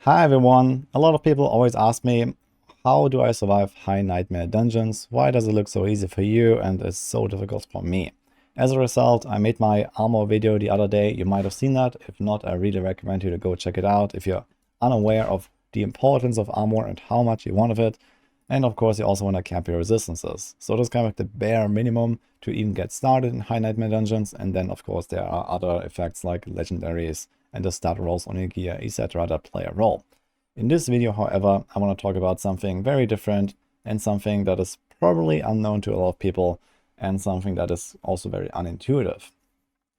Hi everyone! A lot of people always ask me, how do I survive high nightmare dungeons? Why does it look so easy for you and it's so difficult for me? As a result, I made my armor video the other day. You might have seen that. If not, I really recommend you to go check it out if you're unaware of the importance of armor and how much you want of it. And of course, you also want to cap your resistances. So that's kind of the bare minimum to even get started in high nightmare dungeons. And then, of course, there are other effects like legendaries and the stat rolls on your gear, etc. that play a role. In this video, however, I want to talk about something very different and something that is probably unknown to a lot of people and something that is also very unintuitive.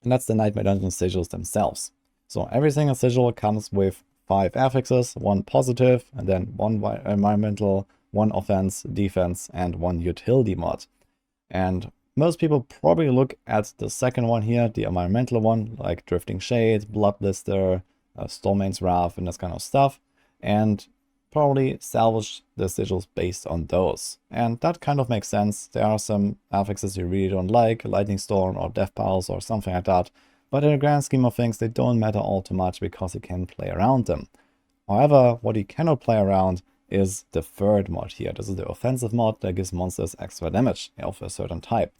And that's the nightmare dungeon sigils themselves. So every single sigil comes with 5 affixes, 1 positive, and then 1 environmental, 1 offense, defense, and 1 utility mod. And most people probably look at the second one here, the environmental one, like Drifting Shade, Bloodblister, Stormmane's Wrath, and this kind of stuff, and probably salvage the sigils based on those. And that kind of makes sense. There are some affixes you really don't like, Lightning Storm or Death Pulse or something like that, but in the grand scheme of things, they don't matter all too much because you can play around them. However, what you cannot play around is the third mod here. This is the offensive mod that gives monsters extra damage of a certain type.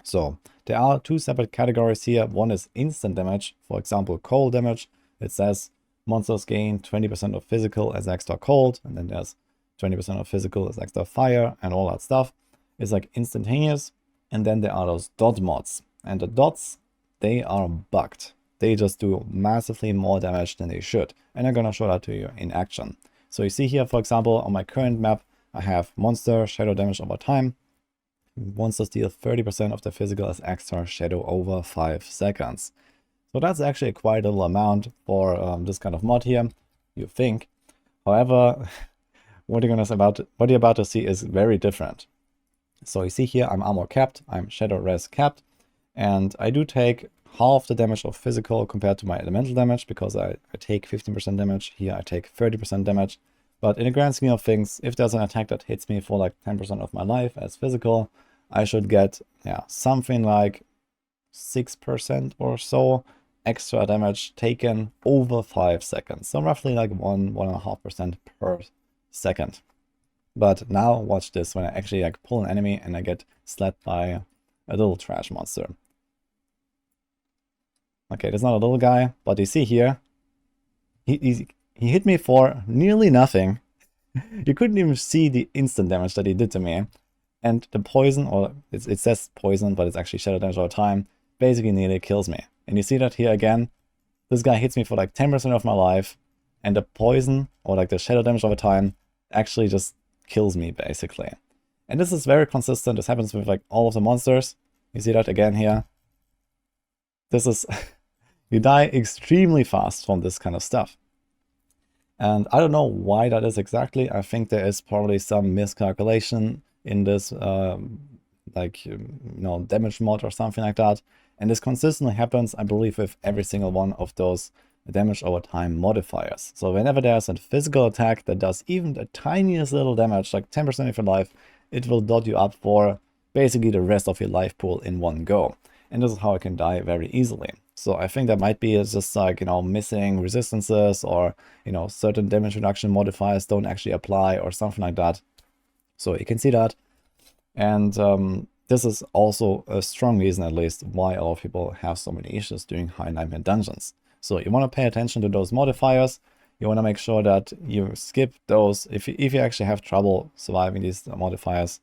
So there are 2 separate categories here. One is instant damage, for example, cold damage. It says monsters gain 20% of physical as extra cold, and then there's 20% of physical as extra fire and all that stuff. It's like instantaneous. And then there are those DoT mods. And the dots, they are bugged. They just do massively more damage than they should. And I'm gonna show that to you in action. So you see here, for example, on my current map, I have monster shadow damage over time. Monsters deal 30% of the physical as extra shadow over 5 seconds. So that's actually quite a little amount for this kind of mod here, you think. However, what you're about to see is very different. So you see here, I'm armor capped, I'm shadow res capped, and I do take half the damage of physical compared to my elemental damage, because I take 15% damage. Here I take 30% damage. But in the grand scheme of things, if there's an attack that hits me for like 10% of my life as physical, I should get something like 6% or so extra damage taken over 5 seconds. So roughly like 1.5% per second. But now watch this when I actually like pull an enemy and I get slapped by a little trash monster. Okay, that's not a little guy, but you see here, he hit me for nearly nothing. You couldn't even see the instant damage that he did to me. And the poison, or it says poison, but it's actually shadow damage over time, basically nearly kills me. And you see that here again, this guy hits me for like 10% of my life, and the poison, or like the shadow damage over time, actually just kills me, basically. And this is very consistent. This happens with like all of the monsters. You see that again here. This is... you die extremely fast from this kind of stuff. And I don't know why that is exactly. I think there is probably some miscalculation in this damage mod or something like that. And this consistently happens, I believe, with every single one of those damage over time modifiers. So whenever there's a physical attack that does even the tiniest little damage, like 10% of your life, it will dot you up for basically the rest of your life pool in one go. And this is how I can die very easily. So I think that might be just like, missing resistances, or, certain damage reduction modifiers don't actually apply or something like that. So you can see that. And this is also a strong reason, at least, why a lot of people have so many issues doing high nightmare dungeons. So you want to pay attention to those modifiers. You want to make sure that you skip those if you actually have trouble surviving these modifiers.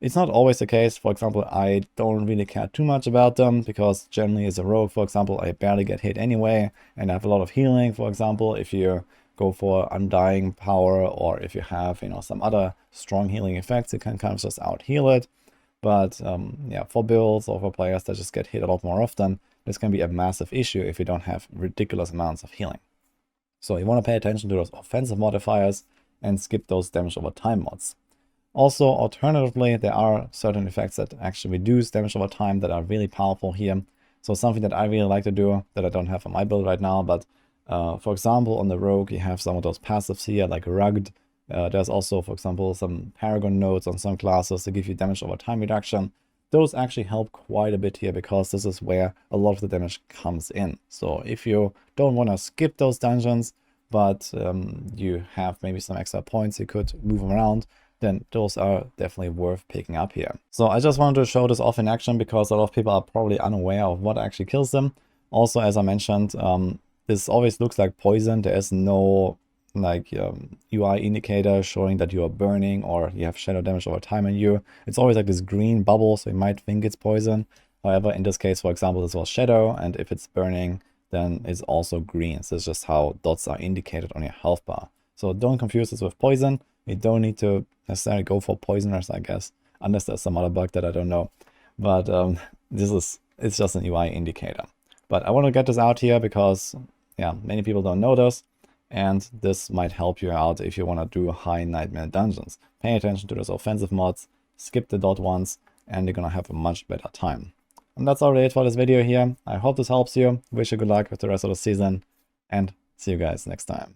It's not always the case. For example, I don't really care too much about them, because generally as a rogue, for example, I barely get hit anyway, and I have a lot of healing. For example, if you go for Undying Power, or if you have, some other strong healing effects, you can kind of just out-heal it. But yeah, for builds or for players that just get hit a lot more often, this can be a massive issue if you don't have ridiculous amounts of healing. So you want to pay attention to those offensive modifiers and skip those damage over time mods. Also, alternatively, there are certain effects that actually reduce damage over time that are really powerful here. So something that I really like to do, that I don't have on my build right now, but for example, on the rogue, you have some of those passives here, like Rugged. There's also, for example, some Paragon nodes on some classes to give you damage over time reduction. Those actually help quite a bit here, because this is where a lot of the damage comes in. So if you don't want to skip those dungeons, but you have maybe some extra points you could move around, then those are definitely worth picking up here. So I just wanted to show this off in action because a lot of people are probably unaware of what actually kills them. Also, as I mentioned, this always looks like poison. There is no like UI indicator showing that you are burning or you have shadow damage over time on you. It's always like this green bubble, so you might think it's poison. However, in this case, for example, this was shadow, and if it's burning, then it's also green. So it's just how dots are indicated on your health bar. So don't confuse this with poison. You don't need to necessarily go for poisoners, I guess, unless there's some other bug that I don't know. But it's just an UI indicator. But I want to get this out here because, yeah, many people don't know this, and this might help you out if you want to do high nightmare dungeons. Pay attention to those offensive mods, skip the DoT ones, and you're gonna have a much better time. And that's already it for this video here. I hope this helps you. Wish you good luck with the rest of the season, and see you guys next time.